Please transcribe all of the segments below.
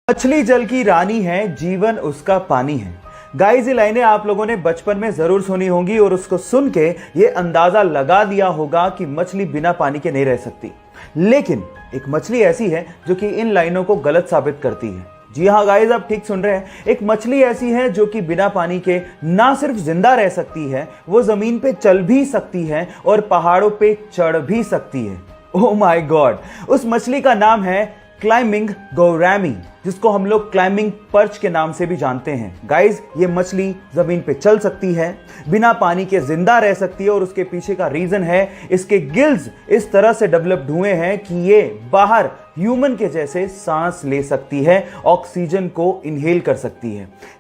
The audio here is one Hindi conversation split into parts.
मछली जल की रानी है, जीवन उसका पानी है। गाइस, ये लाइनें आप लोगों ने बचपन में जरूर सुनी होंगी और उसको सुन के ये अंदाजा लगा दिया होगा कि मछली बिना पानी के नहीं रह सकती। लेकिन एक मछली ऐसी है जो कि इन लाइनों को गलत साबित करती है। जी हाँ गाइस, आप ठीक सुन रहे हैं। एक मछली ऐसी है जो कि बिना पानी के ना सिर्फ जिंदा रह सकती है, वो जमीन पे चल भी सकती है और पहाड़ों पे चढ़ भी सकती है। ओह माय गॉड, उस मछली का नाम है क्लाइंबिंग गौरामी, जिसको हम लोग क्लाइंबिंग पर्च के नाम से भी जानते हैं। गाइस, ये मछली जमीन पे चल सकती है, बिना पानी के जिंदा रह सकती है और उसके पीछे का रीजन है इसके गिल्स इस तरह से डेवलप्ड हुए हैं कि ये बाहर ह्यूमन के जैसे सांस ले सकती है, ऑक्सीजन को इनहेल कर सकती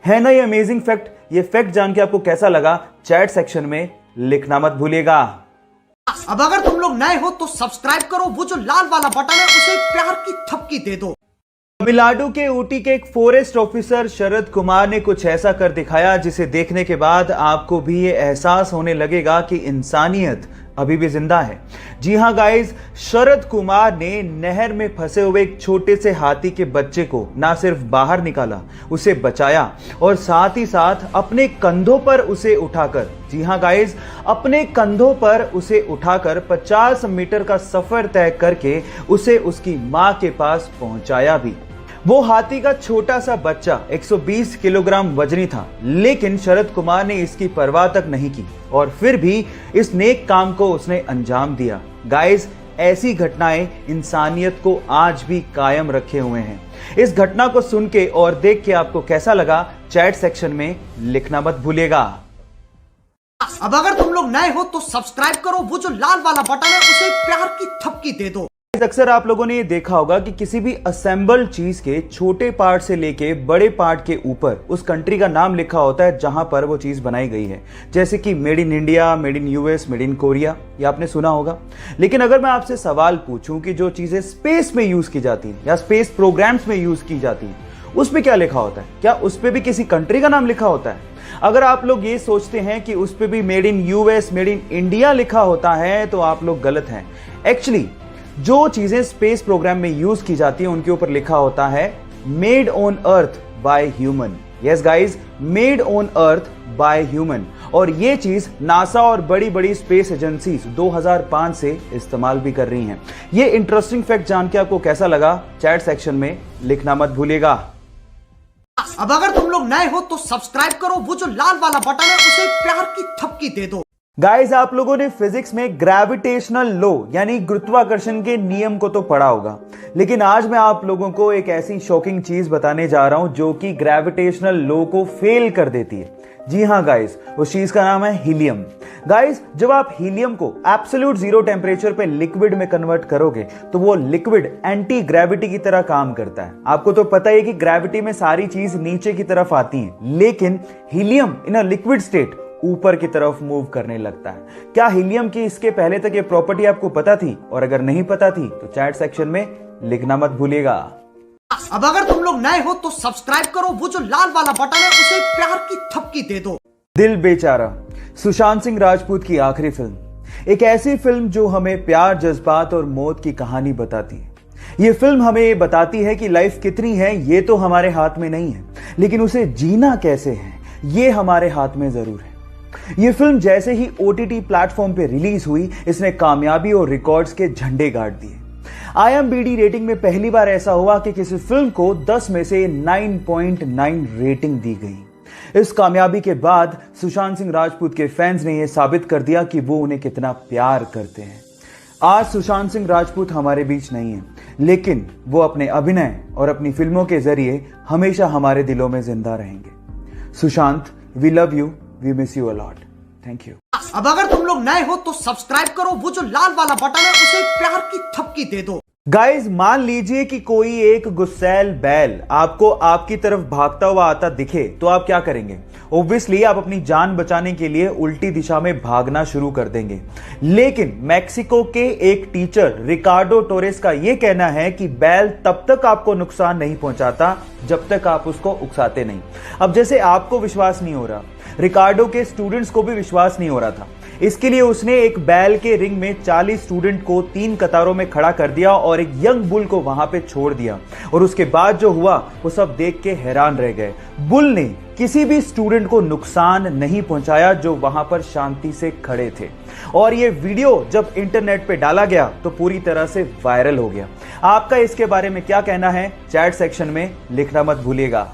है ना ये अमेजिंग फैक्ट। ये फैक्ट जान के आपको कैसा लगा, चैट सेक्शन में लिखना मत भूलिएगा। अब अगर तुम लोग नए हो तो सब्सक्राइब करो, वो जो लाल वाला बटन है उसे प्यार की थपकी दे दो। तमिलनाडु के ऊटी के एक फॉरेस्ट ऑफिसर शरद कुमार ने कुछ ऐसा कर दिखाया जिसे देखने के बाद आपको भी ये एहसास होने लगेगा कि इंसानियत अभी भी जिंदा है। जी हां गाइस, शरद कुमार ने नहर में फंसे हुए एक छोटे से हाथी के बच्चे को ना सिर्फ बाहर निकाला, उसे बचाया और साथ ही साथ अपने कंधों पर उसे उठाकर, जी हां गाइस, अपने कंधों पर उसे उठाकर 50 मीटर का सफर तय करके उसे उसकी मां के पास पहुंचाया भी। वो हाथी का छोटा सा बच्चा 120 किलोग्राम वजनी था, लेकिन शरद कुमार ने इसकी परवाह तक नहीं की और फिर भी इस नेक काम को उसने अंजाम दिया। गाइस, ऐसी घटनाएं इंसानियत को आज भी कायम रखे हुए हैं। इस घटना को सुन के और देख के आपको कैसा लगा, चैट सेक्शन में लिखना मत भूलिएगा। अब अगर तुम लोग नए हो तो सब्सक्राइब करो, वो जो लाल वाला बटन है उसे प्यार की थपकी दे दो। अक्सर आप लोगों ने ये देखा होगा कि किसी भी असेंबल्ड चीज के छोटे पार्ट से लेके बड़े पार्ट के ऊपर उस कंट्री का नाम लिखा होता है जहां पर वो चीज बनाई गई है, जैसे कि made in India, made in US, made in Korea, ये आपने सुना होगा। लेकिन अगर मैं आपसे सवाल पूछूं कि जो चीजें स्पेस में यूज की जाती हैं या स्पेस प्रोग्राम्स में यूज की जाती हैं, उस पर क्या लिखा होता है? क्या उस पर भी किसी कंट्री का नाम लिखा होता है? अगर आप लोग ये सोचते हैं कि उस पर भी made in US, made in India लिखा होता है तो आप लोग गलत हैं। एक्चुअली जो चीजें स्पेस प्रोग्राम में यूज की जाती हैं उनके ऊपर लिखा होता है made on earth by human. Yes guys, made on earth by human. और ये चीज नासा और बड़ी बड़ी स्पेस एजेंसीज 2005 से इस्तेमाल भी कर रही हैं। ये इंटरेस्टिंग फैक्ट जान के आपको कैसा लगा, चैट सेक्शन में लिखना मत भूलिएगा। अब अगर तुम लोग नए हो तो सब्सक्राइब करो, वो जो लाल वाला बटन है उसे प्यार की थपकी दे दो। गाइस, आप लोगों ने फिजिक्स में ग्रेविटेशनल लॉ यानी गुरुत्वाकर्षण के नियम को तो पढ़ा होगा, लेकिन आज मैं आप लोगों को एक ऐसी शॉकिंग चीज बताने जा रहा हूं जो कि ग्रेविटेशनल लॉ को फेल कर देती है। जी हां गाइस, उस चीज का नाम है हीलियम। गाइस, जब आप हीलियम को एब्सोल्यूट जीरो टेम्परेचर पे लिक्विड में कन्वर्ट करोगे तो वो लिक्विड एंटी ग्रेविटी की तरह काम करता है। आपको तो पता है कि ग्रेविटी में सारी चीज नीचे की तरफ आती है, लेकिन helium in a liquid state ऊपर की तरफ मूव करने लगता है। क्या हीलियम की इसके पहले तक ये प्रॉपर्टी आपको पता थी? और अगर नहीं पता थी तो चैट सेक्शन में लिखना मत भूलिएगा। अब अगर तुम लोग नए हो तो सब्सक्राइब करो, वो जो लाल वाला बटन है उसे प्यार की थपकी दे दो। दिल बेचारा, सुशांत सिंह राजपूत की आखिरी फिल्म, एक ऐसी फिल्म जो हमें प्यार, जज्बात और मौत की कहानी बताती है। ये फिल्म हमें ये बताती है कि लाइफ कितनी है ये तो हमारे हाथ में नहीं है, लेकिन उसे जीना कैसे है ये हमारे हाथ में जरूर है। ये फिल्म जैसे ही OTT प्लेटफॉर्म पे रिलीज हुई, इसने कामयाबी और रिकॉर्ड्स के झंडे गाड़ दिए। IMDb रेटिंग में पहली बार ऐसा हुआ कि किसी फिल्म को 10 में से 9.9 रेटिंग दी गई। इस कामयाबी के बाद सुशांत सिंह राजपूत के फैंस ने यह साबित कर दिया कि वो उन्हें कितना प्यार करते हैं। आज सुशांत सिंह राजपूत हमारे बीच नहीं है, लेकिन वो अपने अभिनय और अपनी फिल्मों के जरिए हमेशा हमारे दिलों में जिंदा रहेंगे। Sushant, we love you, we miss you a lot. Thank you. अब अगर तुम लोग नए हो तो सब्सक्राइब करो, वो जो लाल वाला बटन है उसे प्यार की थपकी दे दो। गाइज, मान लीजिए कि कोई एक गुस्सैल बैल आपको आपकी तरफ भागता हुआ आता दिखे तो आप क्या करेंगे? ऑब्वियसली आप अपनी जान बचाने के लिए उल्टी दिशा में भागना शुरू कर देंगे। लेकिन मैक्सिको के एक टीचर रिकार्डो टोरेस का यह कहना है कि बैल तब तक आपको नुकसान नहीं पहुंचाता जब तक आप उसको उकसाते नहीं। अब जैसे आपको विश्वास नहीं हो रहा, रिकार्डो के स्टूडेंट्स को भी विश्वास नहीं हो रहा था, इसके लिए उसने एक बैल के रिंग में 40 स्टूडेंट को 3 कतारों में खड़ा कर दिया और एक यंग बुल को वहां पे छोड़ दिया। और उसके बाद जो हुआ वो सब देख के हैरान रह गए। बुल ने किसी भी स्टूडेंट को नुकसान नहीं पहुंचाया जो वहां पर शांति से खड़े थे। और ये वीडियो जब इंटरनेट पे डाला गया तो पूरी तरह से वायरल हो गया। आपका इसके बारे में क्या कहना है, चैट सेक्शन में लिखना मत भूलिएगा।